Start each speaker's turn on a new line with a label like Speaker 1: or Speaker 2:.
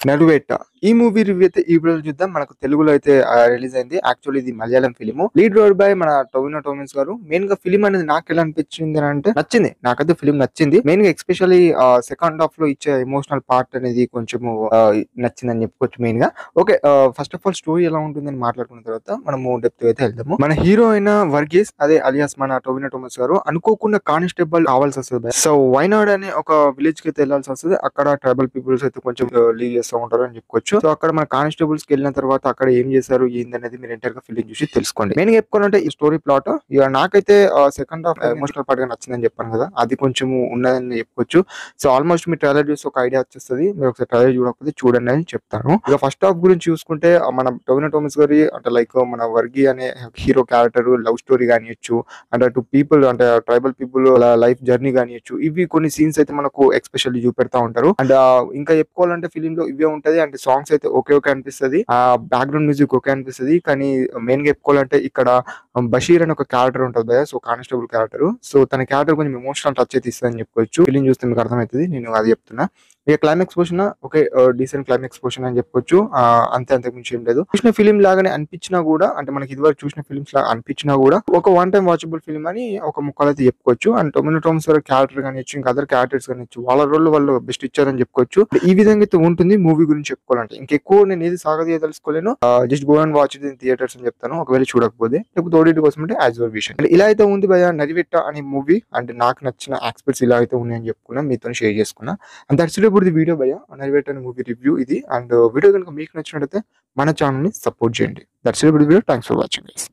Speaker 1: నరువేట ఈ movie review అయితే ఈ వీడియోలో చూద్దాం. మనకు తెలుగులో అయితే రిలీజ్ అయింది. యాక్చువల్లీ ఇది Malayalam film. Lead role by మన టొవినో టోమిన్స్ గారు. మెయిన్ గా ఫిలిం అనేది నాకు ఎలా అనిపించింది అని అంటే నచ్చింది. నాకైతే ఫిలిం నచ్చింది. మెయిన్ గా ఎస్పెషల్లీ సెకండ్ హాఫ్ లో ఇచ్చే ఎమోషనల్ పార్ట్ అనేది కొంచెం నచ్చిందని చెప్పుకోవచ్చు. మెయిన్ గా okay, first of all story ఎలా ఉంటుందని మాట్లాడుకున్న తర్వాత మనము డెప్త్ అయితే వెళ్దాము. మన హీరో అయిన వర్గీస్, అదే అలియాస్ మన టొవినో టోమిన్స్ గారు అనుకోకుండా కానిస్టేబుల్ కావాల్సి వస్తుంది. సో వైనాడ్ అనే ఒక విలేజ్ కి అయితే వెళ్ళాల్సి వస్తుంది. అక్కడ ట్రైబల్ పీపుల్స్ అయితే కొంచెం లీవ్ చేస్తూ ఉంటారు అని చెప్పుకోవచ్చు. సో అక్కడ మన కానిస్టేబుల్స్ కి వెళ్ళిన తర్వాత అక్కడ ఏం చేశారు ఏంది అనేది మీరు ఎంటర్ గా ఫిలిం చూసి తెలుసుకోండి. మెయిన్ గా చెప్పుకోవాలంటే ఈ స్టోరీ ప్లాట్ ఇక నాకైతే సెకండ్ హాఫ్ ఎమోషనల్ పార్ట్ గా నచ్చిందని చెప్పాను కదా, అది కొంచెం ఉన్నదని చెప్పుకోవచ్చు. సో ఆల్మోస్ట్ మీ ట్రైలర్ చూసి ఒక ఐడియా వచ్చేస్తుంది. మీరు ఒకసారి ట్రైలర్ చూడకపోతే చూడండి అని చెప్తాను. ఇక ఫస్ట్ హాఫ్ గురించి చూసుకుంటే మన టొవినో టోమిన్స్ గారి అంటే లైక్ మన వర్గి అనే హీరో క్యారెక్టర్ లవ్ స్టోరీ కానియచ్చు, అంటే టు పీపుల్ అంటే ట్రైబల్ పీపుల్ లైఫ్ జర్నీ కానియచ్చు, ఇవి కొన్ని సీన్స్ అయితే మనకు ఎక్స్పెషల్లీ చూపెడతా ఉంటారు. అండ్ ఇంకా చెప్పుకోవాలంటే ఫిలిం లో ఇవే ఉంటది. అంటే సాంగ్స్ అయితే ఓకే ఓకే అనిపిస్తుంది, ఆ బ్యాక్గ్రౌండ్ మ్యూజిక్ ఓకే అనిపిస్తుంది. కానీ మెయిన్ గా చెప్పుకోవాలంటే ఇక్కడ బషీర్ అని ఒక క్యారెక్టర్ ఉంటుంది భయ, సో కానిస్టేబుల్ క్యారెక్టర్. సో తన క్యారెక్టర్ కొంచెం ఎమోషనల్ టచ్ అయితే ఇస్తుంది అని చెప్పుకోవచ్చు. ఫిలిం చూస్తే మీకు అర్థమవుతుంది, నేను అది చెప్తున్నా. ఇక climax portion okay, decent climax portion అని చెప్పుకోవచ్చు. అంతే, అంతకు మించి ఏం లేదు. చూసిన ఫిలిం లాగానే అనిపించినా కూడా, అంటే మనకి ఇదివరకు చూసిన ఫిలిమ్స్ లాగా అనిపించినా కూడా ఒక వన్ టైం వాచబుల్ ఫిలిం అని ఒక ముక్కలు అయితే చెప్పుకోవచ్చు. అండ్ టొవినో టోమిన్స్ క్యారెక్టర్ కానిచ్చు, ఇంకా అదర్ క్యారెక్టర్స్ కానిచ్చు, వాళ్ళ రోల్ వాళ్ళు బెస్ట్ ఇచ్చారని చెప్పుకోవచ్చు. ఈ విధంగా అయితే ఉంటుంది మూవీ గురించి చెప్పుకోవాలంటే. ఇంకెక్కువ నేను ఏది సాగదీయదలుచుకోలేను. Just go and watch it in theatres అని చెప్తాను, ఒకవేళ చూడకపోతే. లేకపోతే ఓటీటీ కోసం అంటే యాజ్ యువర్ విషన్. ఇలా అయితే ఉంది భయ నరివెట్ట అనే మూవీ. అంటే నాకు నచ్చిన ఆస్పెక్ట్స్ ఇలా అయితే ఉన్నాయని చెప్పుకున్నా, మీతో షేర్ చేసుకున్నా. And that's it about the video భయ, నరివెట్ట అనే మూవీ రివ్యూ ఇది. అండ్ వీడియో కనుక మీకు నచ్చినట్లయితే మన ఛానల్ ని సపోర్ట్ చేయండి. That's it about the video. Thanks for watching guys.